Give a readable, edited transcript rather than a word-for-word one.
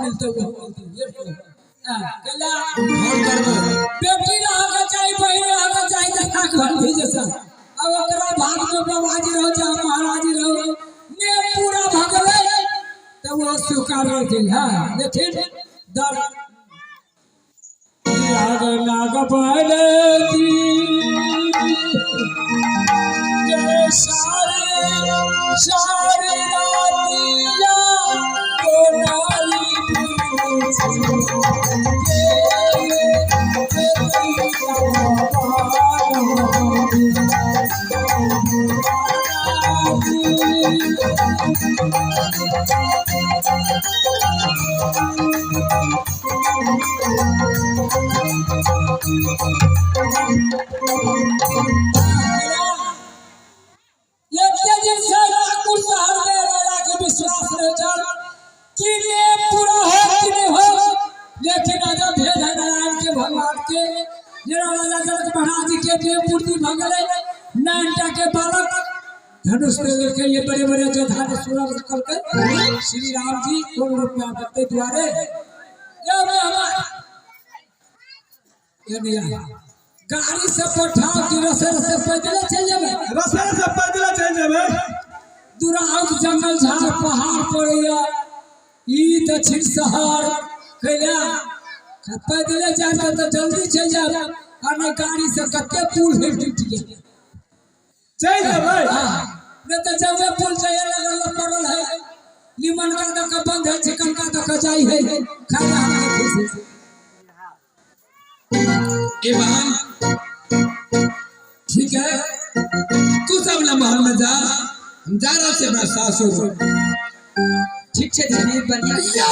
मिलते बेटी रहा चाहिए बहन रहा चाहिए घर भी जैसा अब ओकरा भाग में बाबाजी रहो चाहे महाराजी रहो ने पूरा भगले तो वो स्वीकार होती है लेकिन दर याद नाग पड़ती जय सारे सारे रातिया कोनाली धनुष के ये बड़े बड़े जो धानुष करके श्री राम जी को रूप में आपके द्वारे गाड़ी से पठाओ कि रसे रसे पैदल चल जावे दूराउत जंगल झाड़ पहाड़ पड़िया ई दक्षिण शहर कैला पैदल जाए तो जल्दी चल जाए और नहीं गाड़ी से कते पुल है टूट गया चल जाए नहीं तो जब पुल जाए लगल पड़ल है निमन का दक बंद है चिकन का दक जाई है खाना हमने खुशी ए बहन ठीक है तू सब ना महल में जा हम जा रहे थे अपना सासुर ठीक है धनी बढ़िया